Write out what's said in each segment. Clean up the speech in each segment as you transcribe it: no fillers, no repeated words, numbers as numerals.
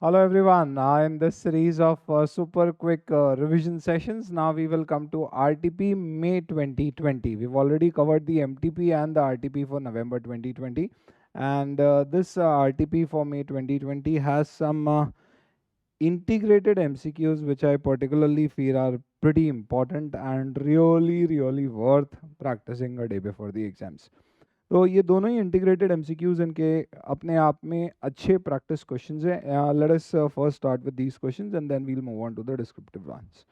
Hello everyone. In this series of super quick revision sessions, now we will come to RTP May 2020. We've already covered the MTP and the RTP for November 2020. And this RTP for May 2020 has some integrated MCQs which I particularly feel are pretty important and really worth practicing a day before the exams. तो ये दोनों ही integrated MCQs इनके अपने आप में अच्छे practice questions हैं. Let us first start with these questions and then we'll move on to the descriptive ones.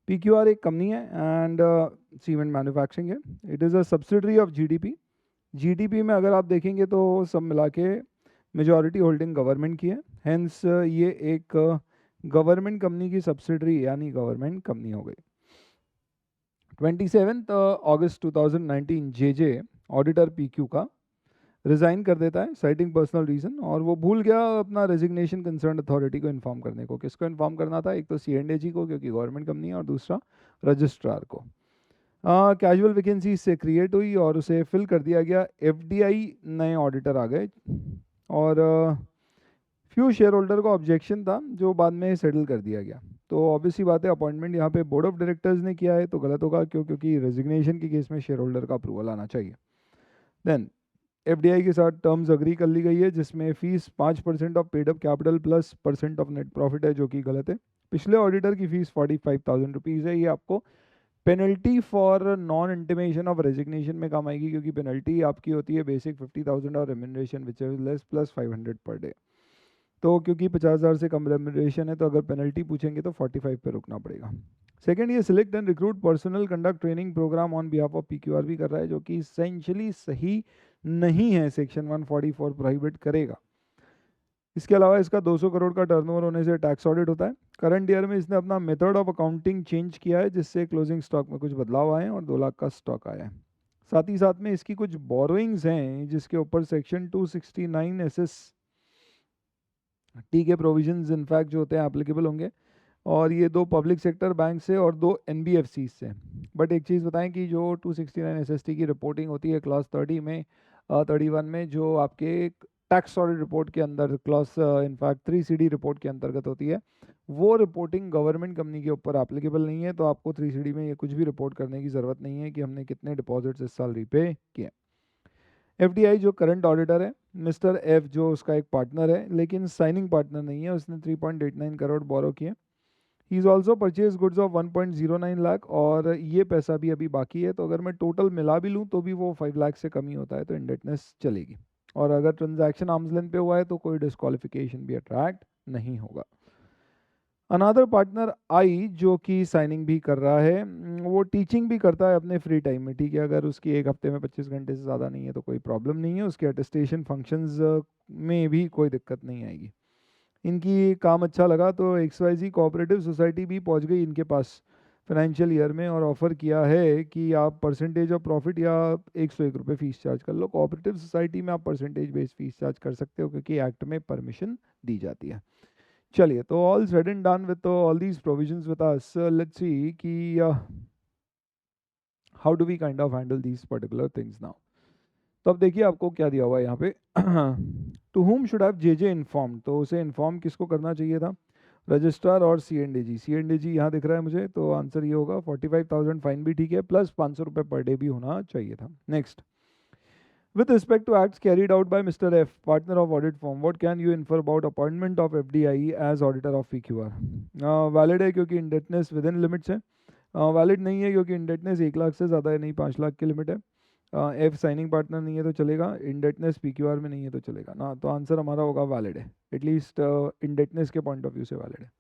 PQR एक कंपनी है एंड सीमेंट मैन्युफैक्चरिंग है. It is a subsidiary of GDP. GDP में अगर आप देखेंगे तो सब मिला के मेजॉरिटी होल्डिंग गवर्नमेंट की है. हेंस ये एक गवर्नमेंट कंपनी की सब्सिडरी यानी गवर्नमेंट कंपनी हो गई. 27 अगस्त 2019 जेजे ऑडिटर पीक्यू का रिज़ाइन कर देता है साइटिंग पर्सनल रीज़न, और वो भूल गया अपना रेजिग्नेशन कंसर्न अथॉरिटी को इन्फॉर्म करने को. किसको इन्फॉर्म करना था? एक तो C&AG को क्योंकि गवर्नमेंट कंपनी है, और दूसरा रजिस्ट्रार को. कैजुअल वैकेंसी इससे क्रिएट हुई और उसे फिल कर दिया गया. FDI नए ऑडिटर आ गए और फ्यू शेयर होल्डर को ऑब्जेक्शन था जो बाद में सेटल कर दिया गया. तो ऑब्वियसली बात है, अपॉइंटमेंट यहाँ पे बोर्ड ऑफ डायरेक्टर्स ने किया है तो गलत होगा क्योंकि रेजिग्नेशन के केस में शेयर होल्डर का अप्रूवल आना चाहिए. देन FDI के साथ टर्म्स अग्री कर ली गई है जिसमें fees 5% of paid up capital plus % of net profit है, जो कि गलत है. पिछले ऑडिटर की फीस 45,000 रुपीज़ है. ये आपको penalty for non intimation of resignation में काम आएगी क्योंकि पेनल्टी आपकी होती है बेसिक 50,000 और remuneration which is less plus 500 per day. तो क्योंकि 50,000 से कम रेम्यूनरेशन है तो अगर पेनल्टी पूछेंगे तो 45 पे रुकना पड़ेगा. सेकंड, ये select and recruit personnel conduct training programme on behalf of PQR भी कर रहा है, जो कि इसेंशियली सही नहीं है. सेक्शन 144 प्रोहिबिट करेगा. इसके अलावा इसका 200 करोड़ का टर्नओवर होने से टैक्स ऑडिट होता है. करंट ईयर में इसने अपना मेथड ऑफ अकाउंटिंग चेंज किया है जिससे क्लोजिंग स्टॉक में कुछ बदलाव आए और 2 लाख का स्टॉक आया है. साथ ही साथ में इसकी कुछ बोरोइंग्स हैं जिसके ऊपर सेक्शन 269 SS टी के प्रोविजंस इनफैक्ट जो होते हैं एप्लीकेबल होंगे, और ये 2 पब्लिक सेक्टर बैंक से और 2 NBFC से. बट एक चीज़ बताएं कि जो 269 SST की रिपोर्टिंग होती है क्लॉज 30 में 31 में जो आपके टैक्स ऑडिट रिपोर्ट के अंदर क्लॉज इनफैक्ट 3CD रिपोर्ट के अंतर्गत होती है, वो रिपोर्टिंग गवर्नमेंट कंपनी के ऊपर एप्लीकेबल नहीं है. तो आपको 3CD में ये कुछ भी रिपोर्ट करने की ज़रूरत नहीं है कि हमने कितने डिपॉजिट्स इस साल रीपे किए. FDI जो करंट ऑडिटर है, मिस्टर F जो उसका एक पार्टनर है लेकिन साइनिंग पार्टनर नहीं है, उसने 3.89 करोड़ बोरो किए. He is also purchase goods of 1.09 lakh और ये पैसा भी अभी बाकी है. तो अगर मैं टोटल मिला भी लूँ तो भी वो 5 लाख से कम ही होता है, तो इंडेटनेस चलेगी. और अगर ट्रांजैक्शन आर्म्स लेंथ पे हुआ है तो कोई डिस्क्वालिफिकेशन भी अट्रैक्ट नहीं होगा. अनदर पार्टनर आई जो कि साइनिंग भी कर रहा है, वो टीचिंग भी करता है अपने फ्री टाइम में. ठीक है, अगर उसकी एक हफ्ते में 25 घंटे से ज़्यादा नहीं है तो कोई प्रॉब्लम नहीं है. उसके अटेस्टेशन फंक्शंस में भी कोई दिक्कत नहीं आएगी. इनकी काम अच्छा लगा तो XYZ कोऑपरेटिव सोसाइटी भी पहुंच गई इनके पास फाइनेंशियल ईयर में और ऑफ़र किया है कि आप परसेंटेज ऑफ प्रॉफिट या 101 रुपये फ़ीस चार्ज कर लो. कोऑपरेटिव सोसाइटी में आप परसेंटेज बेस्ड फीस चार्ज कर सकते हो क्योंकि एक्ट में परमिशन दी जाती है. चलिए, तो all said and done with all these provisions with us, let's see कि how do we kind of handle these particular things now. तो अब देखिए आपको क्या दिया हुआ है यहाँ पे. To whom should have JJ inform, तो उसे इन्फॉर्म किसको करना चाहिए था? रजिस्ट्रार और C&AG. C&AG यहाँ दिख रहा है मुझे, तो आंसर ये होगा. 45,000 फाइन भी ठीक है, प्लस 500 रुपये पर डे भी होना चाहिए था. Next, with respect to acts carried out by Mr. F, partner of audit firm, what can you infer about appointment of FDI as auditor of PQR? Valid है क्योंकि इंडेटनेस विद इन लिमिट्स है. Valid नहीं है क्योंकि indebtedness 1 lakh से ज़्यादा है, नहीं 5 लाख की लिमिट है. F साइनिंग पार्टनर नहीं है तो चलेगा, इंडेटनेस PQR में नहीं है तो चलेगा ना. तो आंसर हमारा होगा वैलिड है, एटलीस्ट इंडेटनेस के पॉइंट ऑफ व्यू से वैलिड है.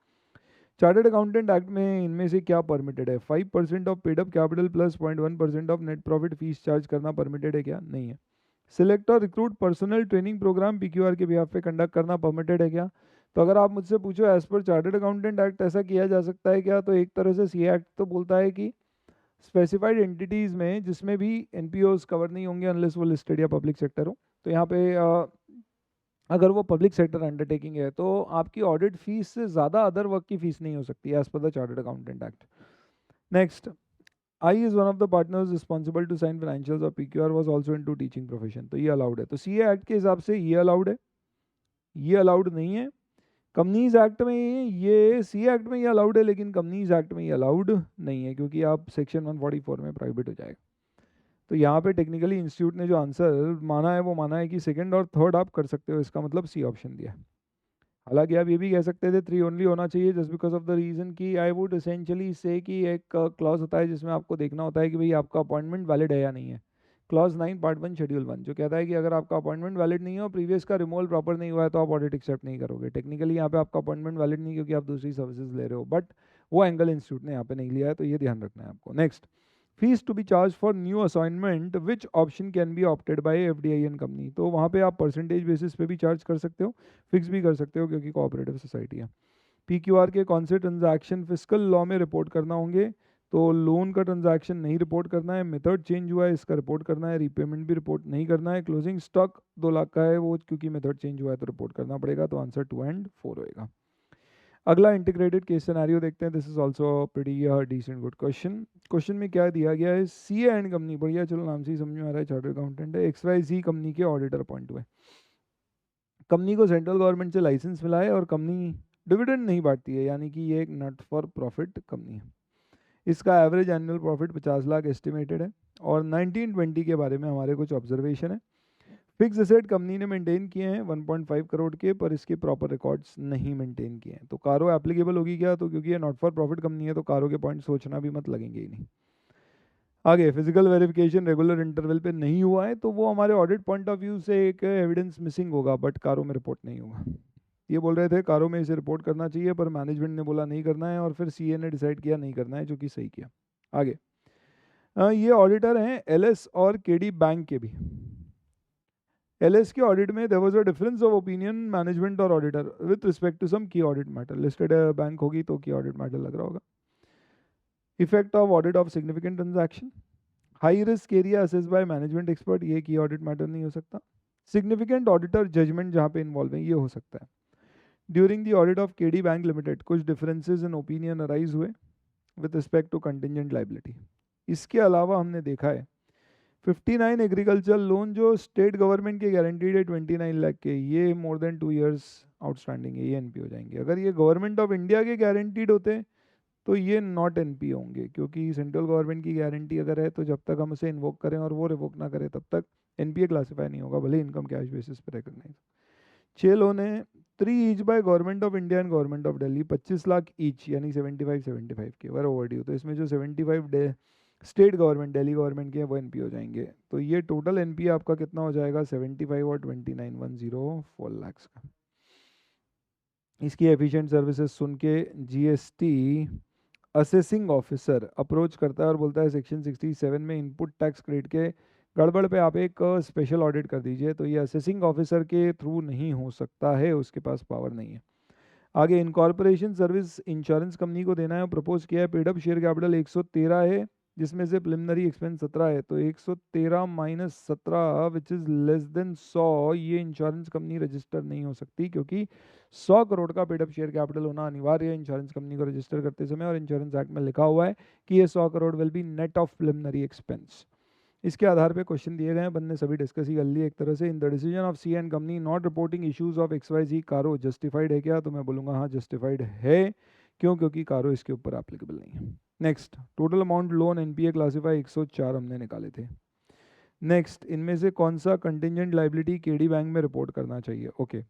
चार्टर्ड अकाउंटेंट एक्ट में इनमें से क्या परमिटेड है? 5% of paid up capital plus 0.1% of net profit fees charge करना परमिटेड है क्या? नहीं है. सिलेक्ट और recruit personnel training programme PQR के बिहाफ पे कंडक्ट करना परमिटेड है क्या? तो अगर आप मुझसे पूछो as per chartered accountant act ऐसा किया जा सकता है क्या, तो एक तरह से CA एक्ट तो बोलता है कि स्पेसिफाइड एंटिटीज़ में जिसमें भी NPOs कवर नहीं होंगे अनलेस वो लिस्टेड या पब्लिक सेक्टर हो. तो यहाँ पे अगर वो पब्लिक सेक्टर अंडरटेकिंग है तो आपकी ऑडिट फीस से ज़्यादा अदर वर्क की फीस नहीं हो सकती as per the chartered accountant act. Next, I is one of the partners responsible to sign financials of PQR was also into teaching profession. तो ये अलाउड है. तो CA एक्ट के हिसाब से ये अलाउड है, ये अलाउड नहीं है. कंपनीज एक्ट में ये सी एक्ट में ये अलाउड है, लेकिन कंपनीज एक्ट में ये अलाउड नहीं है, क्योंकि आप सेक्शन 144 में प्रोहिबिट हो जाएगा। तो यहाँ पे टेक्निकली इंस्टीट्यूट ने जो आंसर माना है वो माना है कि सेकंड और थर्ड आप कर सकते हो, इसका मतलब सी ऑप्शन दिया है। हालांकि आप ये भी कह सकते थे 3 ओनली होना चाहिए, just because of the reason कि आई वुड एसेंशियली से कि एक क्लॉज होता है जिसमें आपको देखना होता है कि भाई आपका अपॉइंटमेंट वैलिड है या नहीं है। क्लॉज 9 पार्ट 1 शेड्यूल 1 जो कहता है कि अगर आपका अपॉइंटमेंट वैलिड नहीं है और प्रीवियस का रिमूवल प्रॉपर नहीं हुआ है तो आप ऑडिट एक्सेप्ट नहीं करोगे। टेक्निकली यहाँ पे आपका अपॉइंटमेंट वैलिड नहीं क्योंकि आप दूसरी सर्विसेज ले रहे हो, बट वो एंगल इंस्टीट्यूट ने यहाँ पे नहीं लिया है, तो ये ध्यान रखना है आपको। Next, fees to be charge for new assignment which option can be opted by FDI an company. तो वहाँ पे आप परसेंटेज बेसिस पे भी चार्ज कर सकते हो, फिक्स भी कर सकते हो क्योंकि कोऑपरेटिव सोसाइटी है। पीक्यूआर के कौन से ट्रांजैक्शन फिजिकल लॉ में रिपोर्ट करना होंगे? तो लोन का ट्रांजैक्शन नहीं रिपोर्ट करना है, मेथड चेंज हुआ है इसका रिपोर्ट करना है, रीपेमेंट भी रिपोर्ट नहीं करना है, क्लोजिंग स्टॉक 2 लाख का है वो क्योंकि मेथड चेंज हुआ है तो रिपोर्ट करना पड़ेगा। तो आंसर 2 एंड 4 होएगा। अगला इंटीग्रेटेड केस सिनेरियो देखते हैं। This is also pretty decent good question. Question में क्या दिया गया है? सी एंड कंपनी, बढ़िया, चलो नाम से ही समझ में आ रहा है, चार्टर्ड अकाउंटेंट है, XYZ कंपनी के ऑडिटर अपॉइंट हुए। कंपनी को सेंट्रल गवर्नमेंट से लाइसेंस मिला है और कंपनी डिविडेंड नहीं बांटती है, यानी कि ये एक नॉट फॉर प्रॉफिट कंपनी है। इसका average annual profit 50 lakh estimated है। और 1920 के बारे में हमारे कुछ ऑब्जर्वेशन है। फिक्स एसेट कंपनी ने मेंटेन किए हैं 1.5 करोड़ के, पर इसके प्रॉपर रिकॉर्ड्स नहीं मेंटेन किए हैं। तो कारो एप्लीकेबल होगी क्या? तो क्योंकि ये नॉट फॉर प्रॉफिट कंपनी है तो कारो के पॉइंट सोचना भी मत लगेंगे ही नहीं। आगे, फिजिकल वेरिफिकेशन रेगुलर इंटरवल पे नहीं हुआ है तो वो हमारे ऑडिट पॉइंट ऑफ व्यू से एक एविडेंस मिसिंग होगा, बट कारो में रिपोर्ट नहीं होगा। ये बोल रहे थे कारो में इसे रिपोर्ट करना चाहिए, पर मैनेजमेंट ने बोला नहीं करना है और फिर सीए ने डिसाइड किया नहीं करना है, जो कि सही किया। आगे, ये ऑडिटर हैं एलएस और केडी बैंक के भी। एलएस के ऑडिट में there was a difference of opinion management और auditor with respect to some key audit matter. Listed bank होगी तो की ऑडिट मैटर लग रहा होगा। Effect of audit of significant transaction, high risk area assess by management expert, ये की audit matter नहीं हो सकता। सिग्निफिकेंट ऑडिटर जजमेंट जहाँ पे इन्वॉल्व है ये हो सकता है। During the audit of KD bank limited कुछ डिफरेंसेस इन ओपिनियन अराइज हुए with respect to contingent liability. इसके अलावा हमने देखा है 59 एग्रीकल्चर लोन जो स्टेट गवर्नमेंट के गारंटीड है 29 लाख के, ये मोर देन 2 इयर्स आउटस्टैंडिंग है, ये एनपी हो जाएंगे। अगर ये गवर्नमेंट ऑफ इंडिया के गारंटीड होते तो ये नॉट एनपी होंगे, क्योंकि सेंट्रल गवर्नमेंट की गारंटी अगर है तो जब तक हम उसे इन्वोक करें और वो रिवोक ना करें तब तक एनपीए क्लासीफाई नहीं होगा, भले इनकम कैश बेसिस पर रिकॉग्नाइज। 6 लोन है 3 each by government of India and government of Delhi, 25 lakh each यानी 75 के वर ओवरड्यू। तो इसमें जो 75 स्टेट गवर्नमेंट दिल्ली गवर्नमेंट के हैं वो एनपी हो जाएंगे। तो ये टोटल एनपी आपका कितना हो जाएगा? 75 और 29 104 लाख का। इसकी एफिशिएंट सर्विसेज सुन के जीएसटी असेसिंग ऑफिसर अप्रोच करता है और बोलता है सेक्शन 67 में इनपुट टैक्स क्रेडिट के गड़बड़ पे आप एक स्पेशल ऑडिट कर दीजिए। तो ये असेसिंग ऑफिसर के थ्रू नहीं हो सकता है, उसके पास पावर नहीं है। आगे, इनकॉर्पोरेशन सर्विस इंश्योरेंस कंपनी को देना है, प्रपोज किया है। पेडअप शेयर कैपिटल 113 है जिसमें से प्रिलिमिनरी एक्सपेंस 17 है, तो 113 minus 17 which is less than 100, ये इंश्योरेंस कंपनी रजिस्टर नहीं हो सकती क्योंकि 100 करोड़ का पेडअप शेयर कैपिटल होना अनिवार्य है इंश्योरेंस कंपनी को रजिस्टर करते समय, और इंश्योरेंस एक्ट में लिखा हुआ है कि ये 100 crore will be net of preliminary expense. इसके आधार पे क्वेश्चन दिए गए हैं, बंद ने सभी डिस्कस ही कर लिए एक तरह से। In the decision of C and company not reporting issues of XYZ CARO justified है क्या? तो मैं बोलूँगा हाँ जस्टिफाइड है। क्यों? क्योंकि कारो इसके ऊपर एप्लीकेबल नहीं है। Next, total amount loan NPA classify 104 हमने निकाले थे। नेक्स्ट, इनमें से कौन सा कंटिजेंट लाइबिलिटी केडी बैंक में रिपोर्ट करना चाहिए? Okay,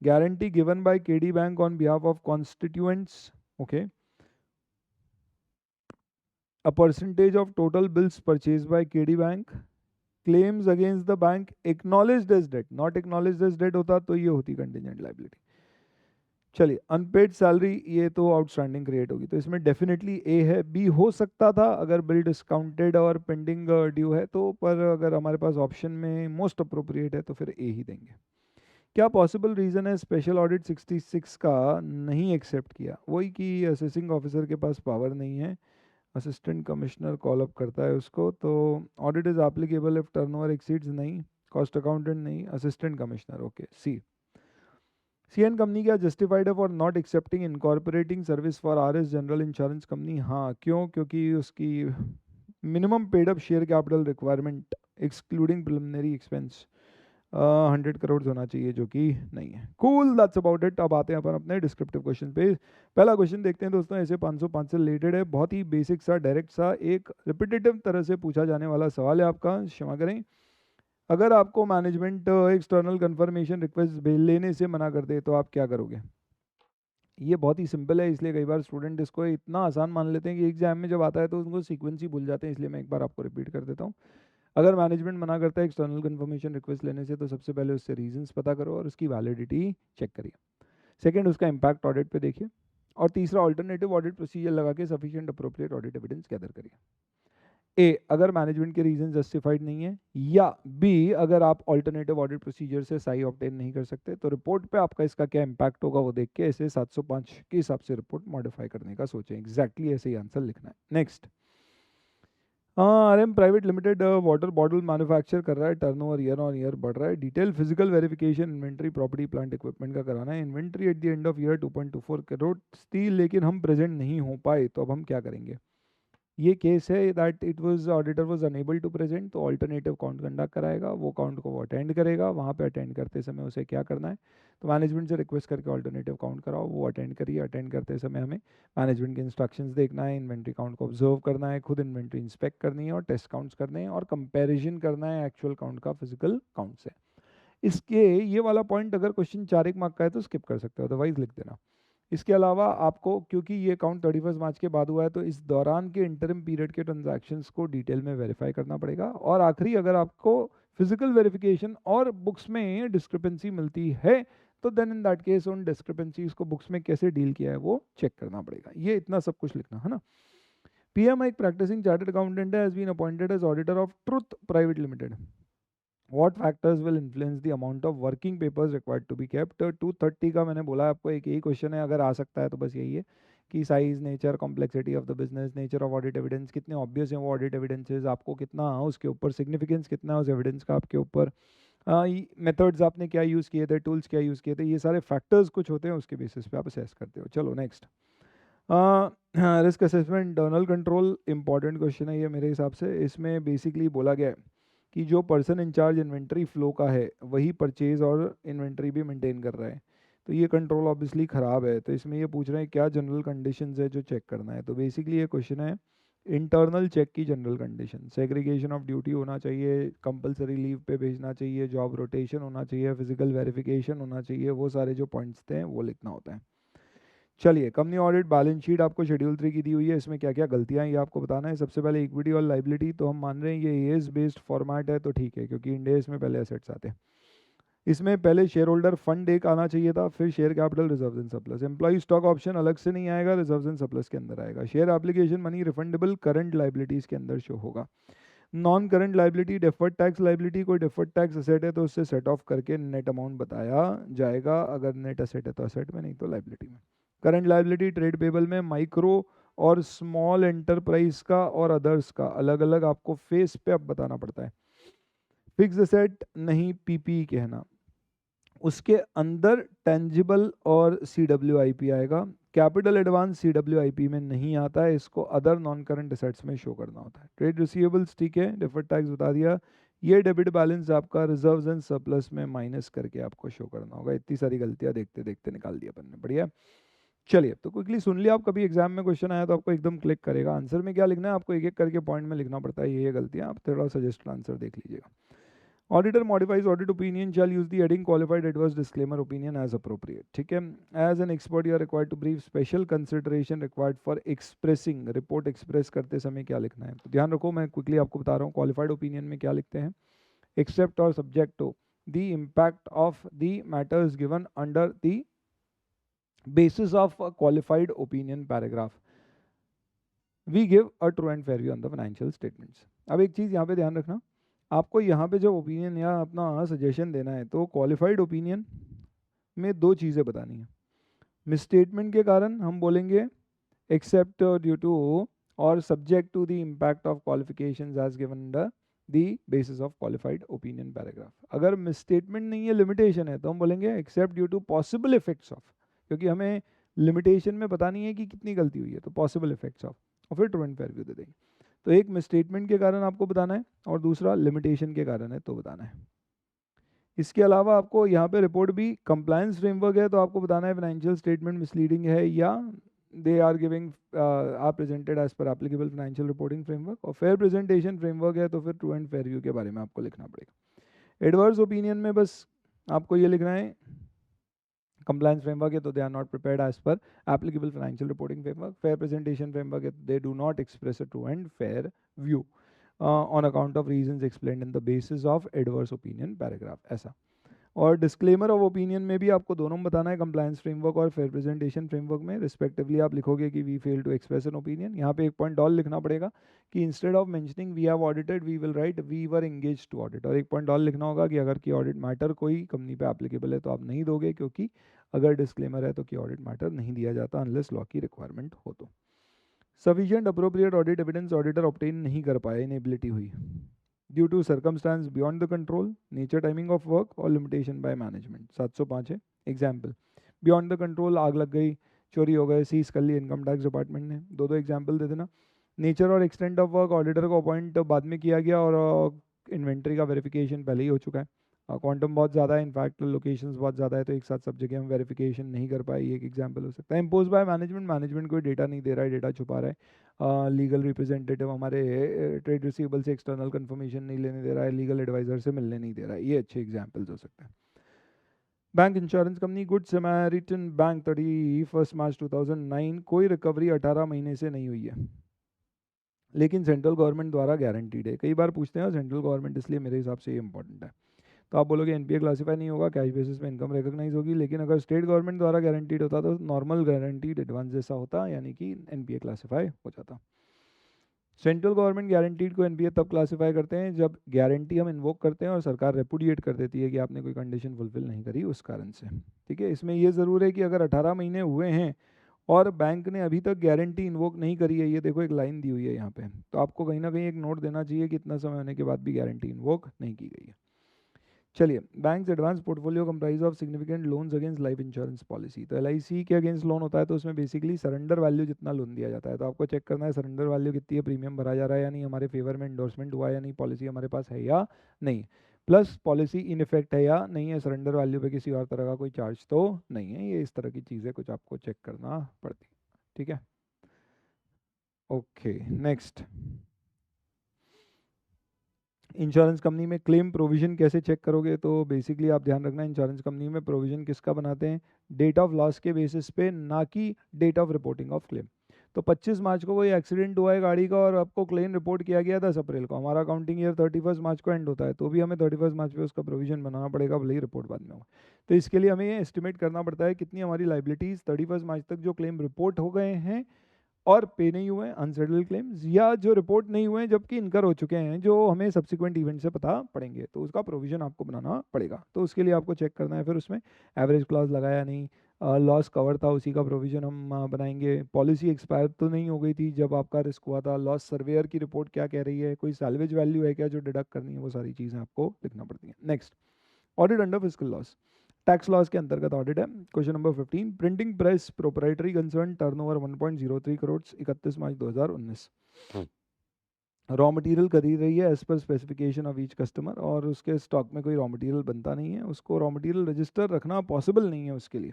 guarantee given by KD bank on behalf of constituents, okay, a percentage of total bills purchased by KD Bank, claims against the bank acknowledged as debt, not acknowledged as debt होता तो ये होती contingent liability। चलिए, unpaid salary ये तो outstanding create होगी, तो इसमें डेफिनेटली ए है। बी हो सकता था अगर बिल डिस्काउंटेड और पेंडिंग ड्यू है तो, पर अगर हमारे पास ऑप्शन में मोस्ट अप्रोप्रिएट है तो फिर ए ही देंगे। क्या पॉसिबल रीज़न है स्पेशल ऑडिट 66 का नहीं एक्सेप्ट किया? वही कि असेसिंग ऑफिसर के पास पावर नहीं है, असिस्टेंट कमिश्नर कॉल अप करता है उसको। तो audit is applicable if turnover exceeds, नहीं, कॉस्ट अकाउंटेंट नहीं, assistant commissioner, okay. C and company क्या जस्टिफाइड है for not accepting incorporating service for RS general insurance company? हाँ, क्यों? क्योंकि उसकी minimum paid up share capital requirement excluding preliminary expense 100 crore होना चाहिए, जो कि नहीं है। Cool, that's about it. अब आते हैं अपन अपने डिस्क्रिप्टिव क्वेश्चन पे। पहला क्वेश्चन देखते हैं दोस्तों, ऐसे 505 से रिलेटेड है, बहुत ही बेसिक सा, डायरेक्ट सा, एक रिपीटेटिव तरह से पूछा जाने वाला सवाल है आपका, क्षमा करें। अगर आपको मैनेजमेंट एक्सटर्नल कंफर्मेशन रिक्वेस्ट लेने से मना कर दे तो आप क्या करोगे? ये बहुत ही सिंपल है, इसलिए कई बार स्टूडेंट इसको इतना आसान मान लेते हैं कि एग्जाम में जब आता है तो उनको सीक्वेंस ही भूल जाते हैं, इसलिए मैं एक बार आपको रिपीट कर देता हूँ। अगर मैनेजमेंट मना करता है एक्सटर्नल कंफर्मेशन रिक्वेस्ट लेने से, तो सबसे पहले उससे रीजंस पता करो और उसकी वैलिडिटी चेक करिए। सेकंड, उसका इम्पैक्ट ऑडिट पे देखिए। और तीसरा, ऑल्टरनेटिव ऑडिट प्रोसीजर लगा के sufficient appropriate audit evidence gather करिए। ए, अगर मैनेजमेंट के रीजन जस्टिफाइड नहीं है, या बी, अगर आप ऑल्टरनेटिव ऑडिट प्रोसीजर से सही ऑब्टेन नहीं कर सकते, तो रिपोर्ट पे आपका इसका क्या इम्पैक्ट होगा वो देख के ऐसे 705 के हिसाब से रिपोर्ट मॉडिफाई करने का सोचें। एग्जैक्टली ऐसे ही आंसर लिखना है। Next, RM private limited water bottle manufacture कर रहा है, टर्नओवर ईयर ऑन ईयर बढ़ रहा है, detail physical verification inventory property plant equipment का कराना है, inventory at the end of year 2.24 crore थी, लेकिन हम प्रेजेंट नहीं हो पाए, तो अब हम क्या करेंगे? ये केस है that it was auditor was unable to present, तो ऑल्टरनेटिव काउंट कंडक्ट कराएगा, वो काउंट को वो अटेंड करेगा, वहाँ पे अटेंड करते समय उसे क्या करना है, तो मैनेजमेंट से रिक्वेस्ट करके ऑल्टरनेटिव काउंट कराओ, वो अटेंड करिए। अटेंड करते समय हमें मैनेजमेंट के इंस्ट्रक्शंस देखना है, इन्वेंट्री काउंट को ऑब्जर्व करना है, खुद इन्वेंट्री इंस्पेक्ट करनी है और टेस्ट काउंट्स करने हैं और कंपेरिजन करना है एक्चुअल काउंट का फिजिकल काउंट से। इसके ये वाला पॉइंट अगर क्वेश्चन 4 मार्क का है तो स्किप कर सकते हो, अदरवाइज लिख देना। इसके अलावा आपको, क्योंकि ये अकाउंट 31 मार्च के बाद हुआ है, तो इस दौरान के इंटरिम पीरियड के ट्रांजैक्शंस को डिटेल में वेरीफाई करना पड़ेगा। और आखिरी, अगर आपको फिजिकल वेरिफिकेशन और बुक्स में डिस्क्रिपेंसी मिलती है, तो देन इन दैट केस उन डिस्क्रिपेंसीज को बुक्स में कैसे डील किया है वो चेक करना पड़ेगा। ये इतना सब कुछ लिखना है ना। पीएम एक प्रैक्टिसिंग चार्टर्ड अकाउंटेंट है, has been appointed as auditor of Truth private limited. What factors will influence the amount of working papers required to be kept? 230 का मैंने बोला आपको, एक यही क्वेश्चन है, अगर आ सकता है तो बस यही है कि size, nature, complexity of the business, nature of audit evidence, कितने ऑब्वियस हैं वो ऑडिट एविडेंसेस, आपको कितना उसके ऊपर सिग्निफिकेंस कितना है उस एविडेंस का आपके ऊपर, मेथड्स आपने क्या यूज़ किए थे, टूल्स क्या यूज़ किए थे, ये सारे फैक्टर्स कुछ होते हैं, उसके बेसिस पे आप असेस करते हो। चलो next, risk assessment internal control, important question है ये मेरे हिसाब से। इसमें बेसिकली बोला गया है कि जो पर्सन इंचार्ज इन्वेंट्री फ्लो का है वही परचेज और इन्वेंट्री भी मेंटेन कर रहा है, तो ये कंट्रोल ऑब्वियसली ख़राब है। तो इसमें ये पूछ रहे हैं क्या जनरल कंडीशंस है जो चेक करना है, तो बेसिकली ये क्वेश्चन है इंटरनल चेक की general condition. Segregation of duty होना चाहिए, कंपलसरी लीव पे भेजना चाहिए, जॉब रोटेशन होना चाहिए, फिजिकल वेरिफिकेशन होना चाहिए, वो सारे जो पॉइंट्स थे वो लिखना होता है। चलिए, कंपनी ऑडिट बैलेंस शीट आपको शेड्यूल 3 की दी हुई है, इसमें क्या क्या गलतियां हैं ये आपको बताना है। सबसे पहले इक्विटी और लाइबिलिटी, तो हम मान रहे हैं ये एज बेस्ड फॉर्मेट है, तो ठीक है, क्योंकि इंडिया इसमें पहले एसेट्स आते हैं। इसमें पहले शेयर होल्डर फंड एक आना चाहिए था, फिर share capital, reserve and surplus. Employee stock option अलग से नहीं आएगा, रिजर्व एंड सरप्लस के अंदर आएगा। Share application money refundable current liabilities के अंदर शो होगा। Non current liability, deferred tax liability, कोई डेफर्ड टैक्स असेट है तो उससे सेट ऑफ करके नेट अमाउंट बताया जाएगा, अगर नेट असेट है तो असेट में, नहीं तो लाइबिलिटी में। करंट लाइबिलिटी ट्रेड पेबल में माइक्रो और स्मॉल एंटरप्राइज का और अदर्स का अलग अलग आपको फेस पे अब बताना पड़ता है। फिक्स असेट नहीं, पीपी कहना, उसके अंदर टेंजिबल और CWIP आएगा। कैपिटल एडवांस CWIP में नहीं आता है, इसको अदर नॉन करंट एसेट्स में शो करना होता है। ट्रेड रिसीवेबल्स ठीक है, डिफर्ड टैक्स बता दिया। ये डेबिट बैलेंस आपका रिजर्व्स एंड सरप्लस में माइनस करके आपको शो करना होगा। इतनी सारी गलतियां देखते देखते निकाल दी अपन ने, बढ़िया। चलिए, तो क्विकली सुन लिया, आप कभी एग्जाम में क्वेश्चन आया तो आपको एकदम क्लिक करेगा। आंसर में क्या लिखना है आपको, एक एक करके पॉइंट में लिखना पड़ता है, ये गलतियां, आप थोड़ा सजेस्टेड आंसर देख लीजिएगा। Auditor modifies audit opinion shall use the heading qualified adverse disclaimer opinion as appropriate. ठीक है, as an expert you are required to brief special consideration required for expressing, report express करते समय क्या लिखना है, तो ध्यान रखो, मैं क्विकली आपको बता रहा हूँ qualified opinion में क्या लिखते हैं। except or subject to the impact of the matters given under the basis of a qualified opinion paragraph we give a true and fair view on the financial statements। अब एक चीज़ यहाँ पे ध्यान रखना, आपको यहाँ पे जब ओपिनियन या अपना सजेशन देना है तो क्वालिफाइड ओपिनियन में दो चीज़ें बतानी है। मिसस्टेटमेंट के कारण हम बोलेंगे एक्सेप्ट ड्यू टू और subject to the impact of qualifications as given under the basis of qualified opinion paragraph. अगर मिसस्टेटमेंट नहीं है, लिमिटेशन है, तो हम बोलेंगे except due to possible effects of, क्योंकि हमें लिमिटेशन में बतानी है कि कितनी गलती हुई है, तो पॉसिबल इफेक्ट्स ऑफ, और फिर ट्रू एंड फेयर व्यू दे देंगे। तो एक मिसस्टेटमेंट के कारण आपको बताना है और दूसरा लिमिटेशन के कारण है तो बताना है। इसके अलावा आपको यहाँ पे रिपोर्ट भी कंप्लायंस फ्रेमवर्क है, तो आपको बताना है फाइनेंशियल स्टेटमेंट मिसलीडिंग है या they are giving or presented as per applicable financial reporting framework. और फेयर प्रेजेंटेशन फ्रेमवर्क है तो फिर ट्रू एंड फेयर व्यू के बारे में आपको लिखना पड़ेगा। एडवर्स ओपिनियन में बस आपको ये लिखना है कंप्लायंस फ्रेमवर्क है तो they are not prepared as per applicable financial reporting framework. Fair presentation framework है they do not express a true and fair view on account of reasons explained in the basis of adverse opinion paragraph, ऐसा। और disclaimer of opinion में भी आपको दोनों में बताना है, कंप्लायंस फ्रेमवर्क और फेयर प्रेजेंटेशन फ्रेमवर्क में रिस्पेक्टिवली आप लिखोगे कि we fail to express an opinion. यहाँ पे एक पॉइंट और लिखना पड़ेगा कि instead of mentioning we have audited we will write we were engaged to audit. और एक पॉइंट और लिखना होगा कि अगर की ऑडिट मैटर कोई कंपनी पे एप्लीकेबल है तो आप नहीं दोगे, क्योंकि अगर डिस्क्लेमर है तो की ऑडिट मैटर नहीं दिया जाता अनलेस लॉ की रिक्वायरमेंट हो तो। Sufficient appropriate audit evidence auditor obtain नहीं कर पाए, इनेबिलिटी हुई due to circumstances beyond the control, nature timing of work और लिमिटेशन बाय मैनेजमेंट। 705 है। एग्जाम्पल, बियॉन्ड द कंट्रोल, आग लग गई, चोरी हो गए, सीज कर ली इनकम टैक्स डिपार्टमेंट ने। दो एग्जाम्पल दे देना। नेचर और एक्सटेंट ऑफ वर्क, ऑडिटर को अपॉइंट बाद में किया गया और इन्वेंट्री का वेरिफिकेशन पहले ही हो चुका है। क्वांटम बहुत ज़्यादा है, इनफैक्ट लोकेशंस बहुत ज़्यादा है, तो एक साथ सब जगह हम वेरिफिकेशन नहीं कर पाए, ये एक एग्जाम्पल हो सकता है। इम्पोज बाय मैनेजमेंट, मैनेजमेंट कोई डेटा नहीं दे रहा है, डेटा छुपा रहा है। लीगल रिप्रेजेंटेटिव हमारे ट्रेड रिसीवेबल से एक्सटर्नल कंफर्मेशन नहीं लेने दे रहा है, लीगल एडवाइजर से मिलने नहीं दे रहा है, ये अच्छे एग्जाम्पल्स हो सकते हैं। Bank insurance company good Samaritan bank 31 मार्च 2009, कोई रिकवरी 18 महीने से नहीं हुई है, लेकिन सेंट्रल गवर्नमेंट द्वारा गारंटीड है। कई बार पूछते हैं सेंट्रल गवर्नमेंट, इसलिए मेरे हिसाब से ये इंपॉर्टेंट है। तो आप बोलोगे एनपीए क्लासीफाई नहीं होगा, कैश बेसिस पे इनकम रिकॉग्नाइज होगी, लेकिन अगर स्टेट गवर्नमेंट द्वारा गारंटीड होता तो नॉर्मल गारंटीड एडवांस जैसा होता, यानी कि एनपीए क्लासीफाई हो जाता। सेंट्रल गवर्नमेंट गारंटीड को एनपीए तब क्लासीफाई करते हैं जब गारंटी हम इन्वोक करते हैं और सरकार रेपुडिएट कर देती है कि आपने कोई कंडीशन फुलफिल नहीं करी उस कारण से। ठीक है, इसमें ये ज़रूर है कि अगर 18 महीने हुए हैं और बैंक ने अभी तक गारंटी इन्वोक नहीं करी है, ये देखो एक लाइन दी हुई है यहाँ पे, तो आपको कहीं ना कहीं एक नोट देना चाहिए कि इतना समय होने के बाद भी गारंटी इन्वोक नहीं की गई है। चलिए, banks advance portfolio comprise of significant loans against life insurance policy. तो एलआईसी के अगेंस्ट लोन होता है तो उसमें बेसिकली सरेंडर वैल्यू जितना लोन दिया जाता है, तो आपको चेक करना है सरेंडर वैल्यू कितनी है, प्रीमियम भरा जा रहा है या नहीं, हमारे फेवर में इंडोर्समेंट हुआ या नहीं, पॉलिसी हमारे पास है या नहीं, प्लस पॉलिसी इन इफेक्ट है या नहीं है, सरेंडर वैल्यू पे किसी और तरह का कोई चार्ज तो नहीं है। ये इस तरह की चीज़ें कुछ आपको चेक करना पड़ती है। ठीक है, ओके नेक्स्ट। इंश्योरेंस कंपनी में क्लेम प्रोविजन कैसे चेक करोगे, तो बेसिकली आप ध्यान रखना इंश्योरेंस कंपनी में प्रोविजन किसका बनाते हैं, डेट ऑफ लॉस के बेसिस पे, ना कि date of reporting of claim. तो 25 मार्च को कोई एक्सीडेंट हुआ है गाड़ी का और आपको क्लेम रिपोर्ट किया गया 10 अप्रैल को, हमारा अकाउंटिंग ईयर 31 मार्च को एंड होता है, तो भी हमें 31 मार्च पे उसका प्रोविजन बनाना पड़ेगा, भले ही रिपोर्ट बाद में हो। तो इसके लिए हमें ये एस्टिमेट करना पड़ता है कितनी हमारी लाइबिलिटीज़ 31 मार्च तक जो क्लेम रिपोर्ट हो गए हैं और पे नहीं हुए हैं अनसेटल्ड क्लेम्स, या जो रिपोर्ट नहीं हुए हैं जबकि इनकर हो चुके हैं, जो हमें सब्सिक्वेंट इवेंट से पता पड़ेंगे, तो उसका प्रोविजन आपको बनाना पड़ेगा। तो उसके लिए आपको चेक करना है फिर उसमें एवरेज क्लॉज लगाया नहीं, लॉस कवर था उसी का प्रोविजन हम बनाएंगे, पॉलिसी एक्सपायर तो नहीं हो गई थी जब आपका रिस्क हुआ था, लॉस सर्वेयर की रिपोर्ट क्या कह रही है, कोई सैल्वेज वैल्यू है क्या जो डिडक्ट करनी है, वो सारी चीज़ें आपको लिखना पड़ती हैं। Next, audit under fiscal loss, tax loss के अंतर्गत ऑडिट है। Question number 15, printing press proprietary concern turnover 1.03 crore 31 मार्च 2019। रॉ मटेरियल खरीद रही है as per specification of each customer, और उसके स्टॉक में कोई रॉ मटेरियल बनता नहीं है, उसको रॉ मटेरियल रजिस्टर रखना पॉसिबल नहीं है उसके लिए।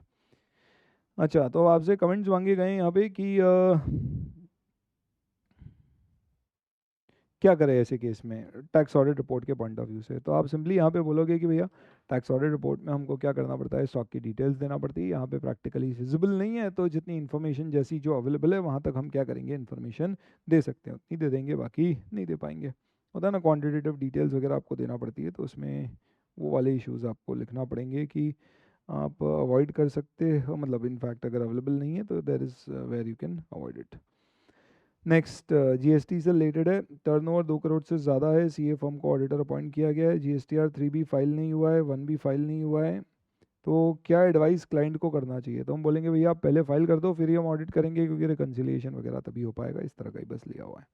अच्छा, तो आपसे कमेंट्स मांगे गए यहाँ पे कि क्या करें ऐसे केस में टैक्स ऑडिट रिपोर्ट के पॉइंट ऑफ व्यू से। तो आप सिंपली यहाँ पे बोलोगे कि भैया टैक्स ऑडिट रिपोर्ट में हमको क्या करना पड़ता है, स्टॉक की डिटेल्स देना पड़ती है, यहाँ पे प्रैक्टिकली फिजिबल नहीं है, तो जितनी इन्फॉर्मेशन जैसी जो अवेलेबल है वहाँ तक हम क्या करेंगे, इन्फॉर्मेशन दे सकते हैं उतनी दे देंगे, बाकी नहीं दे पाएंगे। होता है ना, क्वान्टिटेटिव डिटेल्स वगैरह आपको देना पड़ती है, तो उसमें वो वाले इशूज़ आपको लिखना पड़ेंगे कि आप अवॉइड कर सकते हो, मतलब इनफैक्ट अगर अवेलेबल नहीं है तो there is where you can avoid it. Next, GST से रिलेटेड है, टर्नओवर 2 करोड़ से ज़्यादा है, सीए फर्म को ऑडिटर अपॉइंट किया गया है, जीएसटीआर 3 भी फाइल नहीं हुआ है, 1 भी फाइल नहीं हुआ है, तो क्या एडवाइस क्लाइंट को करना चाहिए। तो हम बोलेंगे भैया आप पहले फाइल कर दो फिर ही हम ऑडिट करेंगे, क्योंकि रिकन्सिलिएशन वगैरह तभी हो पाएगा, इस तरह का ही बस लिया हुआ है।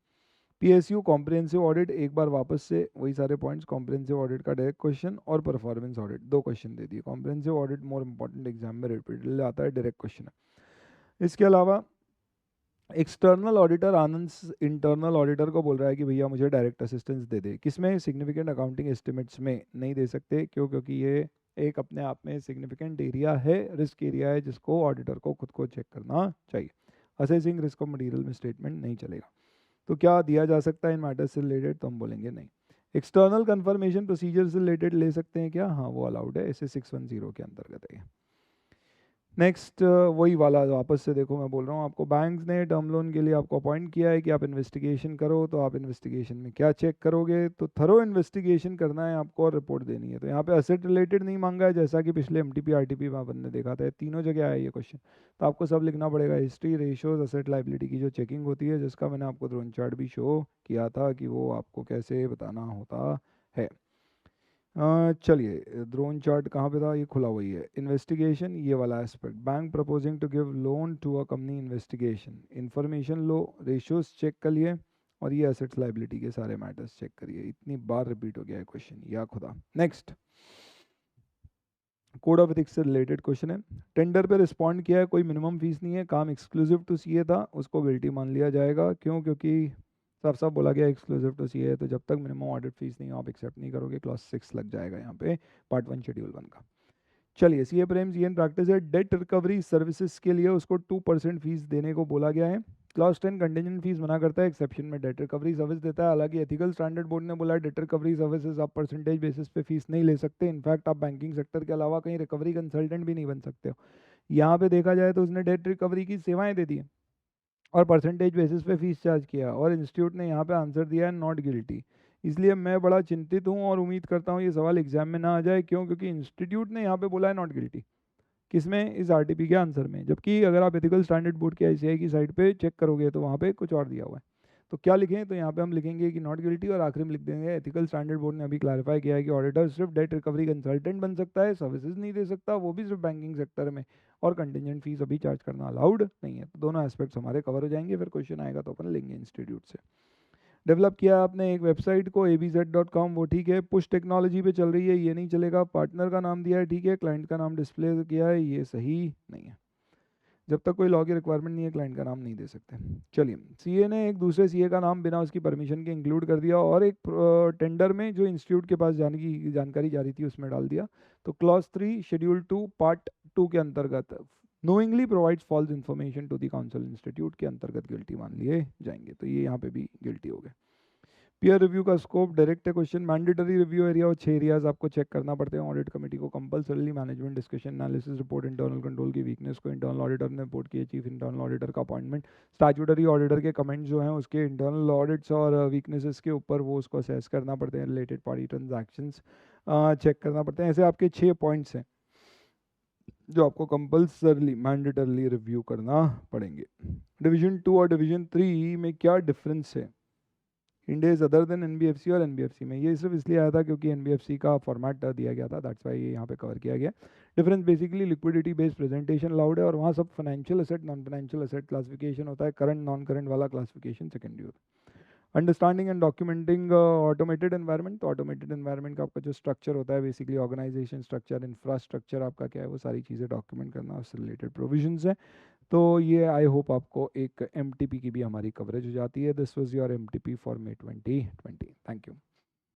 पीएसयू कॉम्प्रिहेंसिव ऑडिट, एक बार वापस से वही सारे पॉइंट्स, कॉम्प्रिहेंसिव ऑडिट का डायरेक्ट क्वेश्चन और परफॉर्मेंस ऑडिट, 2 क्वेश्चन दे दिए। Comprehensive audit more important, exam में रिपीटेडली आता है, डायरेक्ट क्वेश्चन है। इसके अलावा एक्सटर्नल ऑडिटर आनंद इंटरनल ऑडिटर को बोल रहा है कि भैया मुझे डायरेक्ट असिस्टेंस दे दे, किसमें? सिग्निफिकेंट अकाउंटिंग एस्टिमेट्स में नहीं दे सकते, क्यों? क्योंकि ये एक अपने आप में सिग्निफिकेंट एरिया है, रिस्क एरिया है, जिसको ऑडिटर को खुद को चेक करना चाहिए। असेसिंग रिस्क ऑफ मटेरियल में स्टेटमेंट नहीं चलेगा। तो क्या दिया जा सकता है इन मैटर्स से रिलेटेड? तो हम बोलेंगे नहीं। एक्सटर्नल कंफर्मेशन प्रोसीजर से रिलेटेड ले सकते हैं क्या? हाँ, वो अलाउड है, इसे 610 के अंतर्गत है। नेक्स्ट वही वाला वापस से देखो, मैं बोल रहा हूँ आपको, बैंक ने टर्म लोन के लिए आपको अपॉइंट किया है कि आप इन्वेस्टिगेशन करो, तो आप इन्वेस्टिगेशन में क्या चेक करोगे? तो थरो इन्वेस्टिगेशन करना है आपको और रिपोर्ट देनी है। तो यहाँ पे असेट रिलेटेड नहीं मांगा है, जैसा कि पिछले एमटीपी आरटीपी में अपन ने देखा था, तीनों जगह आया ये क्वेश्चन। तो आपको सब लिखना पड़ेगा, हिस्ट्री, रेशियोज, असेट लाइबिलिटी की जो चेकिंग होती है, जिसका मैंने आपको ड्रोन चार्ट भी शो किया था कि वो आपको कैसे बताना होता है। चलिए, ड्रोन चार्ट कहाँ पे था? ये खुला हुआ ही है। इन्वेस्टिगेशन, ये वाला aspect, bank proposing to give loan to a company, investigation, information लो, रेशियोज चेक कर लिए, और ये एसेट्स लाइबिलिटी के सारे मैटर्स चेक करिए। इतनी बार रिपीट हो गया है क्वेश्चन, या खुदा। नेक्स्ट, कोड ऑफ एथिक्स से रिलेटेड क्वेश्चन है। टेंडर पे रिस्पॉन्ड किया है, कोई मिनिमम फीस नहीं है, काम एक्सक्लूसिव टू सीए था, उसको गिल्टी मान लिया जाएगा। क्यों? क्योंकि साफ साफ बोला गया एक्सक्लूसिव टू सीए है, तो जब तक मिनिमम ऑडिट फीस नहीं हो आप एक्सेप्ट नहीं करोगे। क्लॉज 6 लग जाएगा यहाँ पे, पार्ट 1 शेड्यूल 1 का। चलिए, सीए प्रेम सीएन प्रैक्टिस है, डेट रिकवरी सर्विसेज के लिए उसको 2% फीस देने को बोला गया है। क्लॉज 10 कंटिजेंट फीस मना करता है, एक्सेप्शन में डेट रिकवरी सर्विस देता है। हालांकि एथिकल स्टैंडर्ड बोर्ड ने बोला है डेट रिकवरी सर्विसेज आप परसेंटेज बेसिस पे फीस नहीं ले सकते। इनफैक्ट आप बैंकिंग सेक्टर के अलावा कहीं रिकवरी कंसल्टेंट भी नहीं बन सकते हो। यहाँ पे देखा जाए तो उसने डेट रिकवरी की सेवाएं दे दी है और परसेंटेज बेसिस पे फीस चार्ज किया, और इंस्टीट्यूट ने यहाँ पे आंसर दिया है नॉट गिल्टी। इसलिए मैं बड़ा चिंतित हूँ और उम्मीद करता हूँ ये सवाल एग्जाम में ना आ जाए। क्यों? क्योंकि इंस्टीट्यूट ने यहाँ पे बोला है नॉट गिल्टी, किसमें? इस आरटीपी के आंसर में। जबकि अगर आप एथिकल स्टैंडर्ड बोर्ड के आईसीआई की साइट पे चेक करोगे तो वहाँ पे कुछ और दिया हुआ है। तो क्या लिखें? तो यहाँ पे हम लिखेंगे कि नॉट गिल्टी, और आखिरी में लिख देंगे एथिकल स्टैंडर्ड बोर्ड ने अभी क्लैरिफाई किया है कि ऑडिटर सिर्फ डेट रिकवरी कंसल्टेंट बन सकता है, सर्विसेज नहीं दे सकता, वो भी सिर्फ बैंकिंग सेक्टर में, और कंटिजेंट फीस अभी चार्ज करना अलाउड नहीं है। तो दोनों एस्पेक्ट्स हमारे कवर हो जाएंगे। फिर क्वेश्चन आएगा तो अपन लेंगे इंस्टीट्यूट से। डेवलप किया आपने एक वेबसाइट को abz.com, वो ठीक है। पुश टेक्नोलॉजी पे चल रही है, ये नहीं चलेगा। पार्टनर का नाम दिया है, ठीक है। क्लाइंट का नाम डिस्प्ले किया है, ये सही नहीं है। जब तक कोई लॉ की रिक्वायरमेंट नहीं है, क्लाइंट का नाम नहीं दे सकते। चलिए, सीए ने एक दूसरे सीए का नाम बिना उसकी परमिशन के इंक्लूड कर दिया, और एक टेंडर में जो इंस्टीट्यूट के पास जाने की जानकारी जा रही थी उसमें डाल दिया। तो क्लॉज 3 शेड्यूल 2 पार्ट 2 के अंतर्गत knowingly provides false information to the council institute के अंतर्गत गिल्टी मान लिए जाएंगे। तो ये यहाँ पे भी गिल्टी हो गए। पीयर रिव्यू का स्कोप, डायरेक्ट है क्वेश्चन। मैंडेटरी रिव्यू एरिया और 6 एरियाज आपको चेक करना पड़ते हैं ऑडिट कमेटी को compulsorily. Management discussion, analysis report, internal control की वीकनेस को इंटरनल ऑडिटर ने रिपोर्ट की है, चीफ इंटरनल ऑडिटर का अपॉइंटमेंट, स्टैट्यूटरी ऑडिटर के कमेंट्स जो हैं उसके इंटरनल ऑडिट्स और वीकनेसेस के ऊपर वो उसको असेस करना पड़ते हैं। रिलेटेड पार्टी ट्रांजैक्शंस चेक करना पड़ते हैं। ऐसे आपके 6 पॉइंट्स हैं जो आपको कंपल्सरली मैंडेटरली रिव्यू करना पड़ेंगे। डिवीजन 2 और डिवीजन 3 में क्या डिफरेंस है इंडेज अदर देन एनबीएफसी और एनबीएफसी में? ये सिर्फ इसलिए आया था क्योंकि एनबीएफसी का फॉर्मेट दिया गया था, दैट्स वाई ये यहाँ पे कवर किया गया। Difference basically liquidity based presentation allowed है, और वहाँ सब financial asset non financial asset classification होता है, करंट नॉन करंट वाला क्लासिफिकेशन सेकेंडरी होता है। Understanding and documenting automated environment, तो ऑटोमेटेड एनवायरनमेंट का आपका जो स्ट्रक्चर होता है बेसिकली ऑर्गेनाइजेशन स्ट्रक्चर, इंफ्रास्ट्रक्चर आपका क्या है, वो सारी चीज़ें डॉक्यूमेंट करना, उससे रिलेटेड प्रोविजंस है। तो ये आई होप आपको एक एमटीपी की भी हमारी कवरेज हो जाती है। This was your MTP for may 2020। Thank you.